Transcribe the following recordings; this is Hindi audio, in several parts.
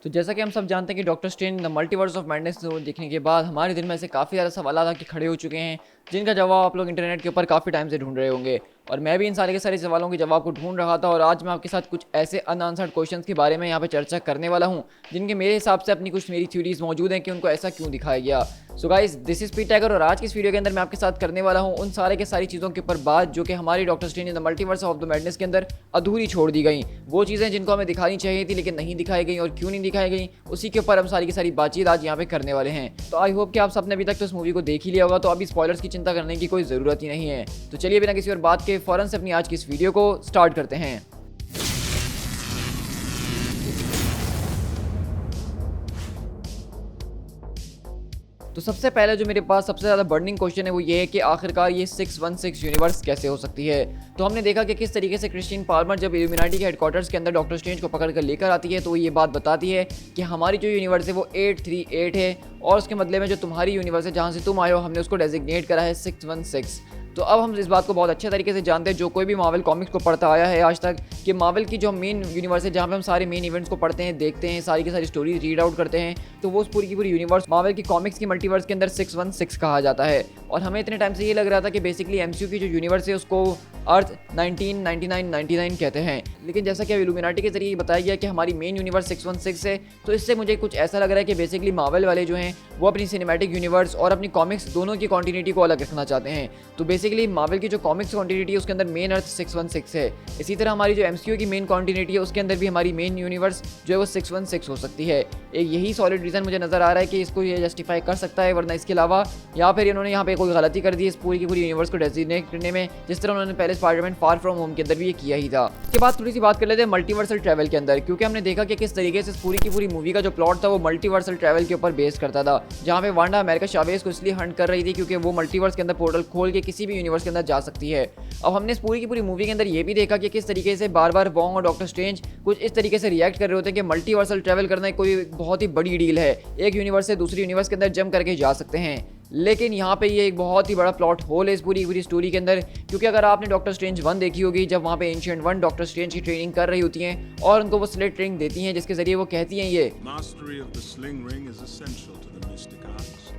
तो जैसा कि हम सब जानते हैं कि doctor strange the multiverse of madness को देखने के बाद हमारे दिल में ऐसे काफ़ी ज़्यादा सवाल आके खड़े हो चुके हैं, जिनका जवाब आप लोग इंटरनेट के ऊपर काफ़ी टाइम से ढूंढ रहे होंगे। और मैं भी इन सारे के सारे सवालों के जवाब को ढूंढ रहा था, और आज मैं आपके साथ कुछ ऐसे अनआंसर्ड क्वेश्चंस के बारे में यहाँ पे चर्चा करने वाला हूँ, जिनके मेरे हिसाब से अपनी कुछ मेरी थ्योरीज मौजूद हैं कि उनको ऐसा क्यों दिखाया गया। सो guys, this is P tagger, और आज की इस वीडियो के अंदर मैं आपके साथ करने वाला हूँ उन सारे के सारी चीज़ों के ऊपर बात जो कि हमारी doctor strange in the multiverse of the madness के अंदर अधूरी छोड़ दी गई। वो चीज़ें जिनको हमें दिखानी चाहिए थी लेकिन नहीं दिखाई गई, और क्यों नहीं दिखाई गई उसी के ऊपर हम सारी की सारी बातचीत आज यहाँ पे करने वाले हैं। तो आई होप कि आप सबने अभी तक तो इस मूवी को देख ही लिया होगा, तो अभी स्पॉयलर्स की चिंता करने की कोई ज़रूरत ही नहीं है। तो चलिए बिना किसी और बात के फौरन से अपनी आज की इस वीडियो को स्टार्ट करते हैं। तो सबसे पहले जो मेरे पास सबसे ज़्यादा बर्निंग क्वेश्चन है वो ये है कि आखिरकार ये 616 यूनिवर्स कैसे हो सकती है। तो हमने देखा कि किस तरीके से क्रिस्टीन पाल्मर जब इल्यूमिनाटी के हेडक्वार्टर्स के अंदर डॉक्टर स्ट्रेंज को पकड़ कर लेकर आती है, तो ये बात बताती है कि हमारी जो यूनिवर्स है वो 838 है, और उसके बदले में जो तुम्हारी यूनिवर्स है जहाँ से तुम आए हो, हमने उसको डेजिग्नेट करा है 616। तो अब हम इस बात को बहुत अच्छे तरीके से जानते हैं, जो कोई भी मार्वल कॉमिक्स को पढ़ता आया है आज तक, कि मार्वल की जो मेन यूनिवर्स है जहाँ पे हम सारे मेन इवेंट्स को पढ़ते हैं, देखते हैं, सारी की सारी स्टोरीज रीड आउट करते हैं, तो वो पूरी की पूरी यूनिवर्स मार्वल की कॉमिक्स की मल्टीवर्स के अंदर 616 कहा जाता है। और हमें इतने टाइम से ये लग रहा था कि बेसिकली एमसीयू की जो यूनिवर्स है उसको अर्थ 1999 कहते हैं, लेकिन जैसा कि अब इल्यूमिनाटी के जरिए बताया गया कि हमारी मेन यूनिवर्स 616 है, तो इससे मुझे कुछ ऐसा लग रहा है कि बेसिकली मार्वल वाले जो हैं वो अपनी सिनेमैटिक यूनिवर्स और अपनी कॉमिक्स दोनों की कॉन्टिन्यूटी को अलग रखना चाहते हैं। तो बेसिकली मार्वल की जो कॉमिक्स कॉन्टिन्यूटी है उसके अंदर मेन अर्थ 616 है। इसी तरह हमारी जो एमसीयू की मेन कॉन्टिन्यूटी है उसके अंदर भी हमारी मेन यूनिवर्स जो है वो 616 हो सकती है। एक यही सॉलिड रीज़न मुझे नज़र आ रहा है कि इसको ये जस्टिफाई कर सकता है, वरना इसके अलावा या फिर इन्होंने यहाँ पे कोई गलती कर दी इस पूरी की पूरी यूनिवर्स को डेजिग्नेट करने में, जिस तरह उन्होंने पहले स्पाइडरमैन फार फ्रॉम होम के अंदर भी ये किया ही था। इसके बाद थोड़ी सी बात कर लेते हैं मल्टीवर्सल ट्रैवल के अंदर, क्योंकि हमने देखा कि किस तरीके से इस पूरी की पूरी मूवी का जो प्लॉट था वो मल्टीवर्सल ट्रैवल के ऊपर बेस करता था, जहाँ पे वांडा अमेरिका चावेज को इसलिए हंट कर रही थी क्योंकि वो मल्टीवर्स के अंदर पोर्टल खोल के किसी भी यूनिवर्स के अंदर जा सकती है। अब हमने इस पूरी की पूरी मूवी के अंदर ये भी देखा कि किस तरीके से बार बार वोंग और डॉक्टर स्ट्रेंज कुछ इस तरीके से रिएक्ट कर रहे होते हैं कि मल्टीवर्सल ट्रैवल करना कोई बहुत ही बड़ी डील है, एक यूनिवर्स से दूसरी यूनिवर्स के अंदर जंप करके जा सकते हैं। लेकिन यहाँ पे ये एक बहुत ही बड़ा प्लॉट होल है इस पूरी पूरी स्टोरी के अंदर, क्योंकि अगर आपने डॉक्टर स्ट्रेंज 1 देखी होगी, जब वहाँ पे एंशिएंट 1 डॉक्टर स्ट्रेंज की ट्रेनिंग कर रही होती हैं और उनको वो स्लेट ट्रेनिंग देती हैं, जिसके जरिए वो कहती हैं ये Mastery of the sling ring is essential to the mystic arts.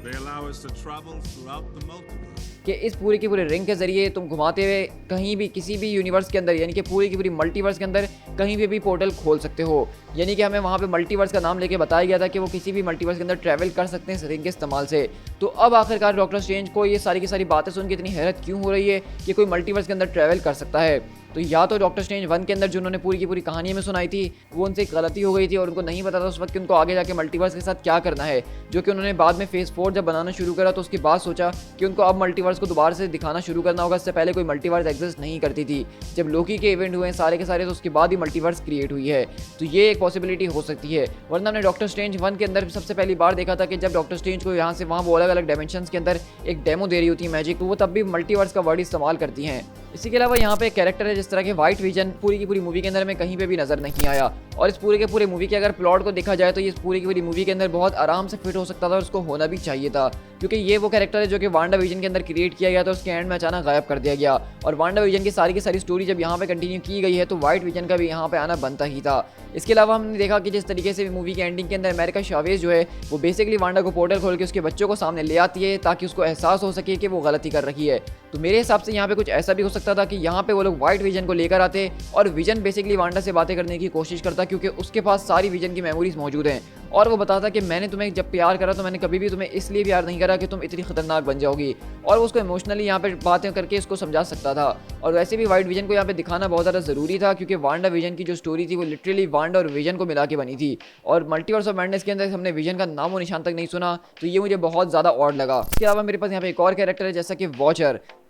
They allow us to travel throughout the multiverse. कि इस पूरे के पूरे रिंग के जरिए तुम घुमाते हुए कहीं भी किसी भी यूनिवर्स के अंदर, यानी कि पूरी की पूरी मल्टीवर्स के अंदर कहीं भी पोर्टल खोल सकते हो। यानी कि हमें वहाँ पे मल्टीवर्स का नाम लेके बताया गया था कि वो किसी भी मल्टीवर्स के अंदर ट्रैवल कर सकते हैं इस रिंग के इस्तेमाल से। तो अब आखिरकार डॉक्टर स्ट्रेंज को ये सारी की सारी बातें सुन के इतनी हैरत क्यों हो रही है कि कोई मल्टीवर्स के अंदर ट्रैवल कर सकता है। तो या तो डॉक्टर स्ट्रेंज 1 के अंदर जो उन्होंने पूरी की पूरी कहानी में सुनाई थी वो उनसे गलती हो गई थी और उनको नहीं पता था उस वक्त कि उनको आगे जाके मल्टीवर्स के साथ क्या करना है, जो कि उन्होंने बाद में फेज 4 जब बनाना शुरू करा तो उसके बाद सोचा कि उनको अब मल्टीवर्स को दोबारा से दिखाना शुरू करना होगा। इससे पहले कोई मल्टीवर्स एग्जिस्ट नहीं करती थी। जब लोकी के इवेंट हुए सारे के सारे, तो उसके बाद ही मल्टीवर्स क्रिएट हुई है। तो ये एक पॉसिबिलिटी हो सकती है, वरना हमने डॉक्टर स्ट्रेंज 1 के अंदर सबसे पहली बार देखा था कि जब डॉक्टर स्ट्रेंज को यहाँ से वहाँ वो अलग अलग डायमेंशंस के अंदर एक डेमो दे रही होती है मैजिक, तो वो तब भी मल्टीवर्स का वर्ड इस्तेमाल करती हैं। इसी के अलावा यहाँ पे एक कैरेक्टर है जिस तरह के व्हाइट विजन पूरी की पूरी मूवी के अंदर में कहीं पे भी नजर नहीं आया, और इस पूरे के पूरे मूवी के अगर प्लॉट को देखा जाए तो ये पूरी की पूरी मूवी के अंदर बहुत आराम से फिट हो सकता था और उसको होना भी चाहिए था, क्योंकि ये वो कैरेक्टर है जो कि वांडा विजन के अंदर क्रिएट किया गया था, उसके एंड में अचानक गायब कर दिया गया। और वांडा विजन की सारी स्टोरी जब यहाँ पे कंटिन्यू की गई है तो व्हाइट विजन का भी यहाँ पे आना बनता ही था। इसके अलावा हमने देखा कि जिस तरीके से मूवी की एंडिंग के अंदर अमेरिका चावेज जो है वो बेसिकली वांडा को पोर्टल खोल के उसके बच्चों को सामने ले आती है ताकि उसको एहसास हो सके कि वो गलती कर रही है। तो मेरे हिसाब से यहाँ पे कुछ ऐसा भी हो सकता था कि यहाँ पे वो लोग व्हाइट विजन को लेकर आते और विजन बेसिकली वांडा से बातें करने की कोशिश करता, क्योंकि उसके पास सारी विजन की मेमोरीज मौजूद हैं, और वो बताता कि मैंने तुम्हें जब प्यार करा तो मैंने कभी भी तुम्हें इसलिए प्यार नहीं करा कि तुम इतनी खतरनाक बन जाओगी, और वो उसको इमोशनली यहाँ पे बातें करके इसको समझा सकता था। और वैसे भी व्हाइट विजन को यहाँ पे दिखाना बहुत ज़्यादा ज़रूरी था, क्योंकि वांडा विजन की जो स्टोरी थी वो लिटरली वांडा और विजन को मिला के बनी थी, और मल्टीवर्स ऑफ मैडनेस के अंदर हमने विजन का नामो निशान तक नहीं सुना, तो ये मुझे बहुत ज़्यादा ऑड लगा। इसके अलावा मेरे पास यहाँ पे एक और कैरेक्टर है जैसा कि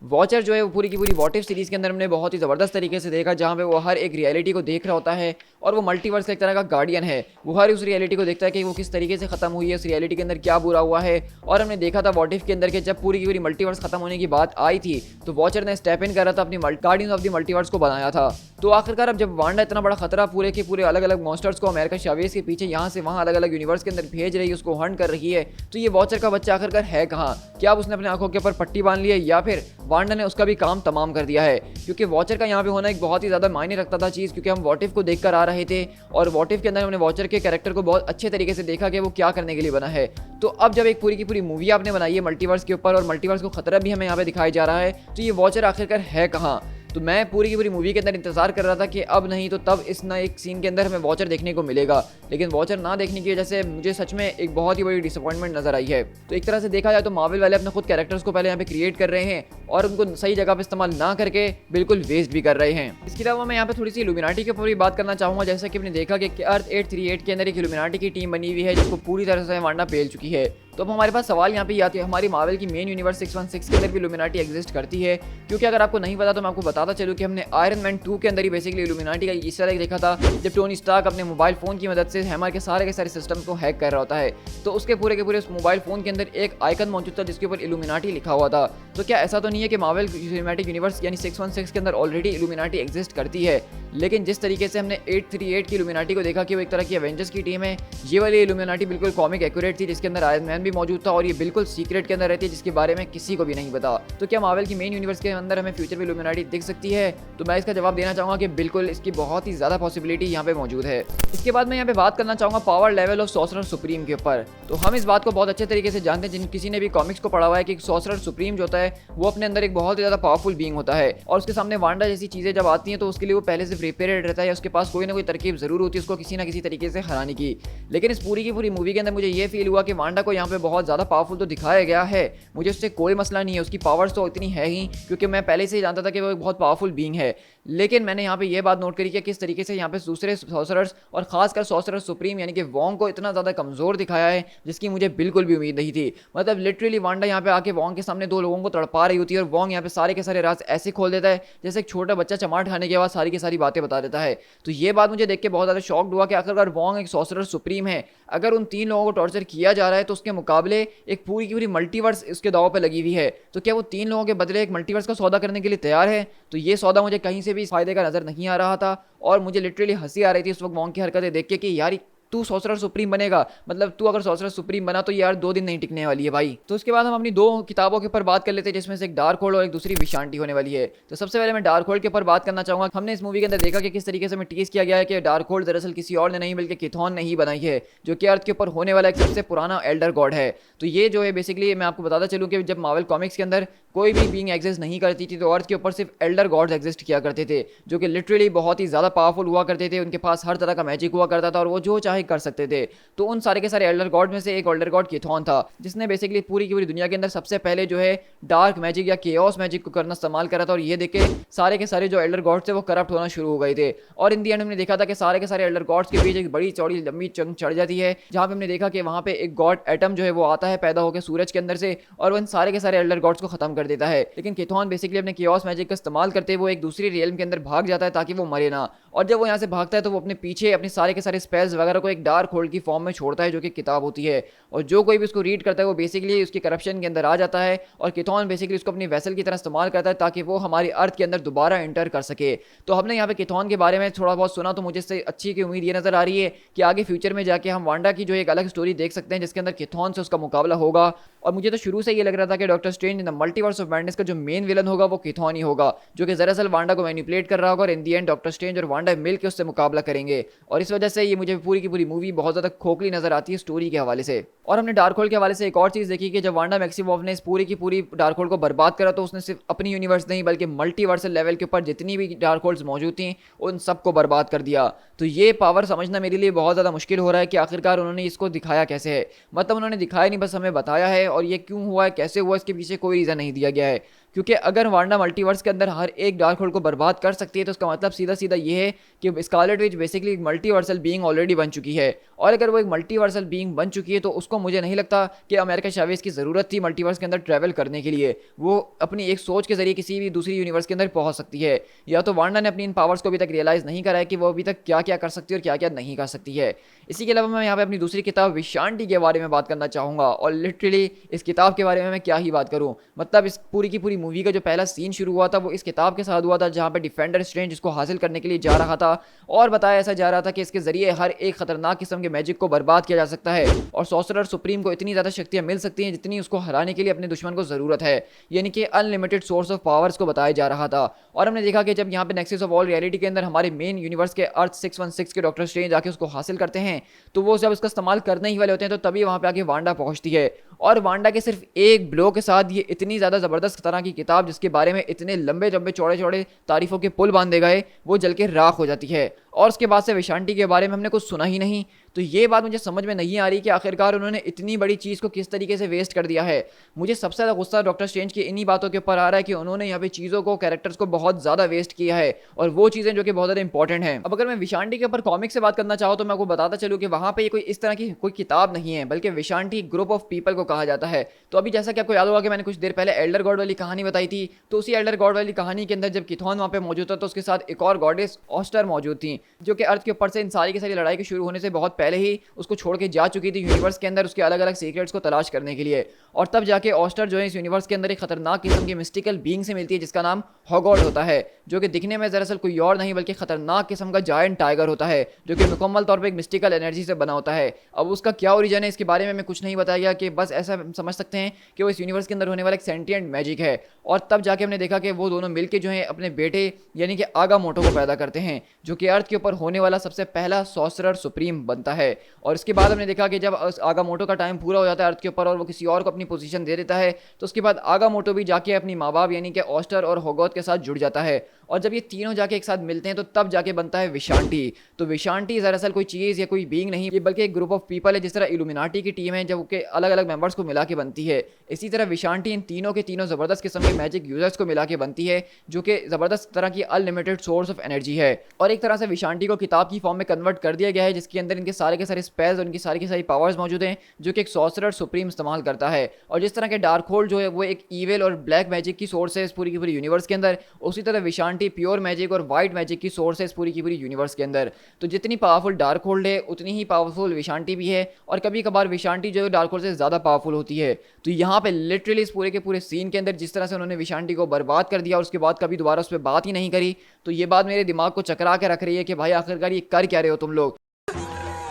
वॉचर जो है वो पूरी की पूरी वॉट इफ सीरीज़ के अंदर हमने बहुत ही ज़बरदस्त तरीके से देखा, जहाँ पे वो हर एक रियलिटी को देख रहा होता है और वो मल्टीवर्स का एक तरह का गार्डियन है। वो हर उस रियलिटी को देखता है कि वो किस तरीके से खत्म हुई है, उस रियलिटी के अंदर क्या बुरा हुआ है। और हमने देखा था वॉट इफ के अंदर के जब पूरी की पूरी मल्टीवर्स खत्म होने की बात आई थी तो वॉचर ने स्टेप इन करा था, अपनी गार्डियंस ऑफ द मल्टीवर्स को बनाया था। तो आखिरकार अब जब वांडा इतना बड़ा खतरा पूरे के पूरे अलग अलग मॉन्स्टर्स को अमेरिका चावेज के पीछे यहाँ से वहाँ अलग अलग यूनिवर्स के अंदर भेज रही है, उसको हंट कर रही है, तो ये वॉचर का बच्चा आखिरकार है कहाँ? क्या अब उसने अपने आंखों के ऊपर पट्टी बांध ली है या फिर वांडा ने उसका भी काम तमाम कर दिया है? क्योंकि वॉचर का यहाँ पे होना एक बहुत ही ज़्यादा मायने रखता था चीज़, क्योंकि हम वॉट इफ को देखकर आ रहे थे और वॉट इफ के अंदर हमने वॉचर के कैरेक्टर को बहुत अच्छे तरीके से देखा कि वो क्या करने के लिए बना है। तो अब जब एक पूरी की पूरी मूवी आपने बनाई है मल्टीवर्स के ऊपर और मल्टीवर्स को खतरा भी हमें यहाँ पे दिखाया जा रहा है, तो ये वॉचर आखिरकार है कहाँ? तो मैं पूरी की पूरी मूवी के अंदर इंतजार कर रहा था कि अब नहीं तो तब इस ना एक सीन के अंदर हमें वॉचर देखने को मिलेगा, लेकिन वॉचर ना देखने की वजह से मुझे सच में एक बहुत ही बड़ी डिसअपॉइंटमेंट नजर आई है। तो एक तरह से देखा जाए तो मार्वल वाले अपने खुद कैरेक्टर्स को पहले यहाँ पे क्रिएट कर रहे हैं और उनको सही जगह पे इस्तेमाल ना करके बिल्कुल वेस्ट भी कर रहे हैं। इसके अलावा मैं यहाँ पे थोड़ी सी इल्यूमिनाटी के ऊपर भी बात करना चाहूंगा। जैसा कि आपने देखा कि अर्थ 838 के अंदर एक इल्यूमिनाटी की टीम बनी हुई है जिसको पूरी तरह से वांडा पेल चुकी है। तो अब हमारे पास सवाल यहाँ पे आते हैं, हमारी मार्वल की मेन यूनिवर्स 616 के अंदर भी इल्यूमिनाटी एग्जिस्ट करती है? क्योंकि अगर आपको नहीं पता तो मैं आपको बताता चलूँ कि हमने आयरन मैन 2 के अंदर ही बेसिकली इल्यूमिनाटी का इस तरह देखा था जब टोनी स्टार्क अपने मोबाइल फोन की मदद से हैमर के सारे सिस्टम को हैक कर रहा होता है, तो उसके पूरे के पूरे मोबाइल फोन के अंदर एक आइकन मौजूद था जिसके ऊपर इल्यूमिनाटी लिखा हुआ था। तो क्या ऐसा तो नहीं है कि मार्वल सिनेमैटिक यूनिवर्स यानी 616 के अंदर ऑलरेडी इल्यूमिनाटी एग्जिस्ट करती है? लेकिन जिस तरीके से हमने 838 की इल्यूमिनाटी को देखा कि वो एक तरह की एवेंजर्स की टीम है, ये वाली इल्यूमिनाटी बिल्कुल कॉमिक एक्यूरेट थी जिसके अंदर आयरन मैन भी मौजूद था और ये बिल्कुल सीक्रेट के अंदर रहती है जिसके बारे में किसी को भी नहीं पता। तो क्या मार्वल की मेन यूनिवर्स के अंदर हमें फ्यूचर में इल्यूमिनाटी दिख सकती है? तो मैं इसका जवाब देना चाहूंगा कि बिल्कुल इसकी बहुत ही ज्यादा पॉसिबिलिटी यहाँ पे मौजूद है। इसके बाद मैं यहाँ पे बात करना चाहूंगा power level of sorcerer supreme के ऊपर। तो हम इस बात को बहुत अच्छे तरीके से जानते हैं, जिन किसी ने भी कॉमिक्स को पढ़ा हुआ है, कि सॉर्सरर सुप्रीम जो होता है वो अपने अंदर एक बहुत ही ज्यादा पावरफुल बीइंग होता है और उसके सामने वांडा जैसी चीजें जब आती हैं तो उसके लिए वो पहले से प्रिपेयर्ड रहता है, उसके पास कोई ना कोई तरकीब जरूर होती है उसको किसी ना किसी तरीके से हराने की। लेकिन इस पूरी की पूरी मूवी के अंदर मुझे ये फील हुआ कि वांडा को यहाँ पे बहुत ज्यादा पावरफुल तो दिखाया गया है, मुझे उससे कोई मसला नहीं है, उसकी पावर्स तो इतनी है ही क्योंकि मैं पहले से ही जानता था कि वो एक बहुत पावरफुल बीइंग है। लेकिन मैंने यहाँ पे ये बात नोट करी कि किस तरीके से यहाँ पे दूसरे सॉर्सरर्स और खासकर सॉर्सरर सुप्रीम यानी कि वोंग को इतना ज़्यादा कमज़ोर दिखाया है जिसकी मुझे बिल्कुल भी उम्मीद नहीं थी। मतलब लिटरली वांडा यहाँ पे आके वोंग के सामने 2 लोगों को तड़पा रही होती है और वोंग यहाँ पे सारे के सारे राज ऐसे खोल देता है जैसे एक छोटा बच्चा चमाट खाने के बाद सारी की सारी बातें बता देता है। तो ये बात मुझे देख के बहुत ज़्यादा शॉक्ड हुआ कि आखिरकार वोंग एक सॉर्सरर सुप्रीम है, अगर उन 3 लोगों को टॉर्चर किया जा रहा है तो उसके मुकाबले एक पूरी की पूरी मल्टीवर्स उसके दाव पे लगी हुई है, तो क्या वो 3 लोगों के बदले एक मल्टीवर्स का सौदा करने के लिए तैयार है? तो ये सौदा मुझे कहीं से भी फायदे का नजर नहीं आ रहा था और मुझे लिटरली हंसी आ रही थी उस वक्त वोंग की हरकतें देख के कि यार तू सॉर्सरर सुप्रीम बनेगा, मतलब तू अगर सॉर्सरर सुप्रीम बना तो यार 2 दिन नहीं टिकने वाली है भाई। तो उसके बाद हम अपनी 2 किताबों के ऊपर बात कर लेते हैं जिसमें से एक डार्क होल्ड और एक दूसरी विशांति होने वाली है। तो सबसे पहले मैं डार्क होल्ड के ऊपर बात करना चाहूंगा। हमने इस मूवी के अंदर देखा कि किस तरीके से हमें टीज किया गया है कि डार्क होल्ड दरअसल किसी और ने नहीं बल्कि किथॉन ने ही बनाई है, जो कि अर्थ के ऊपर होने वाला एक सबसे पुराना एल्डर गॉड है। तो ये जो है बेसिकली मैं आपको बताता चलूँ कि जब मार्वल कॉमिक्स के अंदर कोई भी बीइंग एग्जिस्ट नहीं करती थी तो अर्थ के ऊपर सिर्फ एल्डर गॉड्स एग्जिस्ट किया करते थे जो कि लिटरली बहुत ही ज़्यादा पावरफुल हुआ करते थे, उनके पास हर तरह का मैजिक हुआ करता था और वो जो चाहे कर सकते थे। तो उन सारे के सारे एल्डर गॉड में से एक एल्डर गॉड किथॉन था जिसने बेसिकली पूरी की पूरी दुनिया के अंदर सबसे पहले जो है डार्क मैजिक या केओस मैजिक को करना इस्तेमाल करा था और ये देख के सारे जो एल्डर गॉड्स थे वो करप्ट होना शुरू हो गए थे। और इन दी एंड हमने देखा था कि सारे के सारे एल्डर गॉड्स के बीच एक बड़ी चौड़ी लंबी जंग चढ़ जाती है जहाँ पे हमने देखा कि वहाँ पे एक गॉड एटम जो है वो आता है पैदा होकर सूरज के अंदर से और वो इन सारे के सारे एल्डर गॉड्स को खत्म कर देता है। लेकिन किथॉन बेसिकली अपने केओस मैजिक का इस्तेमाल करते हुए एक दूसरी रियल्म के अंदर भाग जाता है ताकि वो मरे ना, और जब वो यहाँ से भागता है तो वो अपने पीछे अपने सारे के सारे स्पेल्स वगैरह को एक डार्क होल्ड की फॉर्म में छोड़ता है जो कि किताब होती है, और जो कोई भी उसको रीड करता है वो बेसिकली उसकी करप्शन के अंदर आ जाता है और किथॉन बेसिकली उसको अपनी वेसल की तरह इस्तेमाल करता है ताकि वो हमारी अर्थ के अंदर दोबारा एंटर कर सके। तो हमने यहाँ पे किथॉन के बारे में थोड़ा बहुत सुना तो मुझे इससे अच्छी की उम्मीद ये नजर आ रही है कि आगे फ्यूचर में जाके हम वांडा की जो एक अलग स्टोरी देख सकते हैं जिसके अंदर किथॉन से उसका मुकाबला होगा। और मुझे तो शुरू से ये लग रहा था कि doctor strange in the multiverse of madness का जो मेन विलन होगा वो किथॉन ही होगा जो कि दरअसल वांडा को मैनिपुलेट कर रहा होगा और इन दी एंड डॉक्टर स्ट्रेंज और वांडा मिलकर उससे मुकाबला करेंगे। और इस वजह से ये मुझे पूरी की पूरी मूवी बहुत ज़्यादा खोखली नजर आती है स्टोरी के हवाले से। और हमने डार्क होल्ड के हवाले से एक और चीज़ देखी कि जब वांडा मैक्सिमोव ने इस पूरी की पूरी डार्क होल्ड को बर्बाद करा तो उसने सिर्फ अपनी यूनिवर्स नहीं बल्कि मल्टीवर्सल लेवल के ऊपर जितनी भी डार्क होल्ड्स मौजूद थी उन सबको बर्बाद कर दिया। तो ये पावर समझना मेरे लिए बहुत ज़्यादा मुश्किल हो रहा है कि आखिरकार उन्होंने इसको दिखाया कैसे है। मतलब उन्होंने दिखाया नहीं, बस हमें बताया है और ये क्यों हुआ है कैसे हुआ इसके पीछे कोई रीज़न नहीं दिया गया है। क्योंकि अगर वांडा मल्टीवर्स के अंदर हर एक डार्क होल्ड को बर्बाद कर सकती है तो उसका मतलब सीधा सीधा ये है कि स्कारलेट विच बेसिकली एक मल्टीवर्सल बीइंग ऑलरेडी बन चुकी है, और अगर वो एक मल्टीवर्सल बीइंग बन चुकी है तो उसको मुझे नहीं लगता कि अमेरिका चावेज की ज़रूरत थी मल्टीवर्स के अंदर ट्रैवल करने के लिए। वो अपनी एक सोच के जरिए किसी भी दूसरी यूनिवर्स के अंदर पहुंच सकती है, या तो वांडा ने अपनी इन पावर्स को अभी तक रियलाइज़ नहीं करा है कि वो अभी तक क्या क्या कर सकती है और क्या क्या नहीं कर सकती है। इसी के अलावा मैं यहाँ पे अपनी दूसरी किताब विशांति के बारे में बात करना चाहूँगा, और लिटरली इस किताब के बारे में मैं क्या ही बात करूँ। मतलब इस पूरी की पूरी मूवी का जो पहला सीन शुरू हुआ था वो इस किताब के साथ हुआ था, जहाँ पे डिफेंडर स्ट्रेंज इसको हासिल करने के लिए जा रहा था और बताया ऐसा जा रहा था कि इसके जरिए हर एक खतरनाक किस्म के मैजिक को बर्बाद किया जा सकता है और सॉर्सरर सुप्रीम को इतनी ज़्यादा शक्तियाँ मिल सकती हैं जितनी उसको हराने के लिए अपने दुश्मन को ज़रूरत है, यानी कि अनलिमिटेड सोर्स ऑफ पावर्स को बताया जा रहा था। और हमने देखा कि जब यहाँ पे नेक्सस ऑफ ऑल रियलिटी के अंदर हमारे मेन यूनिवर्स के अर्थ 616 के डॉक्टर स्ट्रेंज आके उसको हासिल करते हैं, तो वो जब उसका इस्तेमाल करने ही वाले होते हैं तो तभी वहाँ पे आके वांडा पहुँचती है और वांडा के सिर्फ एक ब्लो के साथ ये इतनी ज़्यादा ज़बरदस्त तरह की किताब जिसके बारे में इतने लंबे लंबे चौड़े चौड़े तारीफों के पुल बांधे गए वो जल के राख हो जाती है। और उसके बाद से विशांटी के बारे में हमने कुछ सुना ही नहीं। तो ये बात मुझे समझ में नहीं आ रही कि आखिरकार उन्होंने इतनी बड़ी चीज़ को किस तरीके से वेस्ट कर दिया है। मुझे सबसे ज़्यादा गुस्सा डॉक्टर स्ट्रेंज की इन्हीं बातों के ऊपर आ रहा है कि उन्होंने यहाँ पे चीज़ों को, कैरेक्टर्स को बहुत ज़्यादा वेस्ट किया है और वो चीज़ें जो कि बहुत ज़्यादा इंपॉर्टेंट हैं। अब अगर मैं विशांटी के ऊपर कॉमिक से बात करना चाहूँ तो मैं आपको बताता चलूँ कि वहाँ पे कोई इस तरह की कोई किताब नहीं है, बल्कि विशांटी ग्रुप ऑफ पीपल को कहा जाता है। तो अभी जैसा कि आपको याद होगा कि मैंने कुछ देर पहले एल्डर गॉड वाली कहानी बताई थी, तो उसी एल्डर गॉड वाली कहानी के अंदर जब किथॉन वहाँ पे मौजूद था तो उसके साथ एक और गॉडेस ऑस्टर मौजूद थी, जो कि अर्थ के ऊपर से इन सारी की सारी लड़ाई के शुरू होने से बहुत पहले ही उसको छोड़ के जा चुकी थी यूनिवर्स के अंदर उसके अलग अलग सीक्रेट्स को तलाश करने के लिए। और तब जाके ऑस्टर जो है इस यूनिवर्स के अंदर एक खतरनाक किस्म की मिस्टिकल बीइंग से मिलती है जिसका नाम हॉगॉड होता है, जो कि दिखने में दरअसल कोई और नहीं बल्कि खतरनाक किस्म का जायंट टाइगर होता है, जो कि मुकम्मल तौर पर एक मिस्टिकल एनर्जी से बना होता है। अब उसका क्या ओरिजिन है इसके बारे में हमें कुछ नहीं बताया गया, कि बस ऐसा समझ सकते हैं कि वो इस यूनिवर्स के अंदर होने वाला एक सेंटिएंट मैजिक है। और तब जाके हमने देखा कि वो दोनों मिलकर जो है अपने बेटे यानी कि आगामोटो को पैदा करते हैं, जो कि अर्थ के ऊपर होने वाला सबसे पहला सॉर्सरर सुप्रीम बनता है। और इसके बाद हमने देखा कि जब आगामोटो का टाइम पूरा हो जाता है अर्थ के ऊपर और वो किसी और को अपनी पोजीशन दे देता है, तो उसके बाद आगामोटो भी जाके अपनी माँ बाप यानी कि ऑस्टर और होगोथ के साथ जुड़ जाता है। और जब ये तीनों जाके एक साथ मिलते हैं तो तब जाके बनता है विशांटी। तो विशांटी दरअसल कोई चीज़ या कोई बीइंग नहीं, ये बल्कि एक ग्रुप ऑफ पीपल है, जिस तरह इल्यूमिनाटी की टीम है जब के अलग अलग मेंबर्स को मिला के बनती है, इसी तरह विशांटी इन तीनों के तीनों ज़बरदस्त किस्म के मैजिक यूजर्स को मिला के बनती है, जो कि ज़बरदस्त तरह की अनलिमिटेड सोर्स ऑफ एनर्जी है। और एक तरह से विशांटी को किताब की फॉर्म में कन्वर्ट कर दिया गया है, जिसके अंदर इनके सारे के सारे स्पेल्स और इनकी सारी की सारी पावर्स मौजूद हैं, जो कि एक सॉर्सरर सुप्रीम इस्तेमाल करता है। और जिस तरह के डार्क होल्ड जो है वो एक ईविल और ब्लैक मैजिक की सोर्स है इस पूरी की पूरी यूनिवर्स के अंदर, उसी तरह विशांटी प्योर मैजिक और वाइट मैजिक की सोर्स है इस पूरी की पूरी यूनिवर्स के अंदर। तो जितनी पावरफुल डार्क होल्ड है उतनी ही पावरफुल विशांटी भी है, और कभी कभार विशांटी जो है डार्क होल्ड से ज़्यादा पावरफुल होती है। तो यहाँ पे लिटरली इस पूरे के पूरे सीन के अंदर जिस तरह से उन्होंने विशांटी को बर्बाद कर दिया और उसके बाद कभी दोबारा उस पर बात ही नहीं करी, तो ये बात मेरे दिमाग को चकरा के रख रही है कि भाई आखिरकार ये कर क्या रहे हो तुम लोग।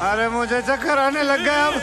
अरे मुझे चक्कर आने लग गया अब।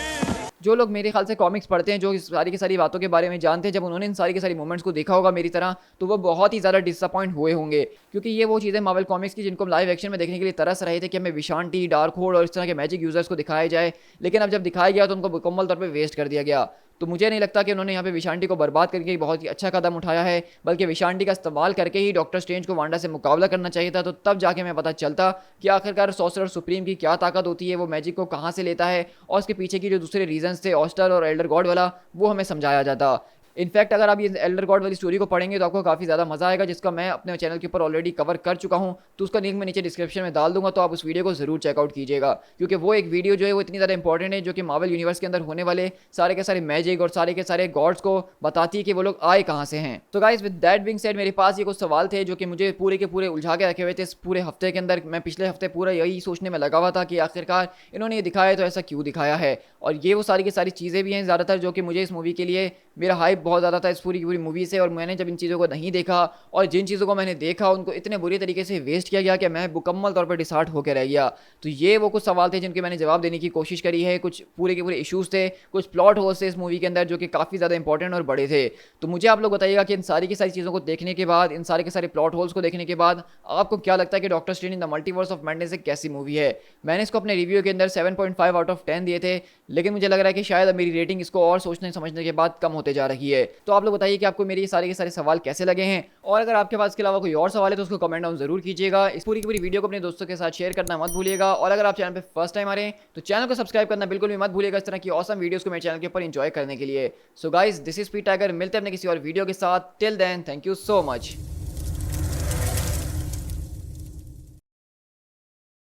जो लोग मेरे ख्याल से कॉमिक्स पढ़ते हैं, जो इस सारी की सारी बातों के बारे में जानते हैं, जब उन्होंने इन सारी की सारी मूवमेंट्स को देखा होगा मेरी तरह, तो वो बहुत ही ज़्यादा डिसअपॉइंट हुए होंगे, क्योंकि ये वो चीज़ें मार्वल कॉमिक्स की जिनको हम लाइव एक्शन में देखने के लिए तरस रहे थे कि हमें विशांटी, डार्क होल्ड और इस तरह के मैजिक यूजर्स को दिखाया जाए, लेकिन अब जब दिखाया गया तो उनको मुकम्मल तौर पर वेस्ट कर दिया गया। तो मुझे नहीं लगता कि उन्होंने यहाँ पे विशांटी को बर्बाद करके बहुत ही अच्छा कदम उठाया है, बल्कि विशांटी का इस्तेमाल करके ही डॉक्टर स्ट्रेंज को वांडा से मुकाबला करना चाहिए था। तो तब जाके हमें पता चलता कि आखिरकार सॉर्सरर सुप्रीम की क्या ताकत होती है, वो मैजिक को कहाँ से लेता है, और उसके पीछे की जो दूसरे रीजंस थे ऑस्टर और एल्डर गॉड वाला, वो हमें समझाया जाता। इनफैक्ट अगर आप ये एल्डर गॉड वाली स्टोरी को पढ़ेंगे तो आपको काफ़ी ज़्यादा मज़ा आएगा, जिसका मैं अपने चैनल के ऊपर ऑलरेडी कवर कर चुका हूँ, तो उसका लिंक मैं नीचे डिस्क्रिप्शन में डाल दूंगा, तो आप उस वीडियो को ज़रूर चेकआउट कीजिएगा, क्योंकि वो एक वीडियो जो है वो इतनी ज़्यादा इंपॉर्टेंट है, जो कि मार्वल यूनिवर्स के अंदर होने वाले सारे के सारे मैजिक और सारे के सारे गॉड्स को बताती है कि वो लोग आए कहाँ से हैं। तो guys with that being said, मेरे पास ये कुछ सवाल थे जो कि मुझे पूरे के पूरे उलझा के रखे हुए थे इस पूरे हफ्ते के अंदर। मैं पिछले हफ्ते पूरा यही सोचने में लगा हुआ था कि आखिरकार इन्होंने ये दिखाया तो ऐसा क्यों दिखाया है, और ये वो सारी की सारी चीज़ें भी हैं ज़्यादातर जो कि मुझे इस मूवी के लिए मेरा हाइप बहुत ज़्यादा था इस पूरी मूवी से, और मैंने जब इन चीज़ों को नहीं देखा और जिन चीज़ों को मैंने देखा उनको इतने बुरी तरीके से वेस्ट किया गया कि मैं मुकम्मल तौर पर डिसहार्ट होकर रह गया। तो ये वो कुछ सवाल थे जिनके मैंने जवाब देने की कोशिश करी है। कुछ पूरे के पूरे इश्यूज़ थे, कुछ प्लॉट होल्स थे इस मूवी के अंदर जो कि काफ़ी ज़्यादा इंपॉर्टेंट और बड़े थे। तो मुझे आप लोग बताइएगा कि इन सारी की सारी चीज़ों को देखने के बाद, इन सारे के सारे प्लॉट होल्स को देखने के बाद आपको क्या लगता है कि doctor strange in the multiverse of madness एक कैसी मूवी है। मैंने इसको अपने रिव्यू के अंदर 7.5 आउट ऑफ 10 दिए थे, लेकिन मुझे लग रहा है कि शायद मेरी रेटिंग इसको और सोचने समझने के बाद कम होते जा रही है। तो आप लोग बताइए कि आपको मेरे ये सारे के सारे सवाल कैसे लगे हैं, और अगर आपके पास इसके अलावा कोई और सवाल है तो उसको कमेंट डाउन जरूर कीजिएगा। इस पूरी की पूरी वीडियो को अपने दोस्तों के साथ शेयर करना मत भूलिएगा, और अगर आप चैनल पे फर्स्ट टाइम आ रहे हैं तो चैनल को सब्सक्राइब करना बिल्कुल भी मत भूलिएगा, इस तरह की ऑसम वीडियोस को मेरे चैनल के ऊपर एंजॉय करने के लिए। So guys, this is P tiger, मिलते हैं अपने किसी और वीडियो के साथ। Till then, thank you so much.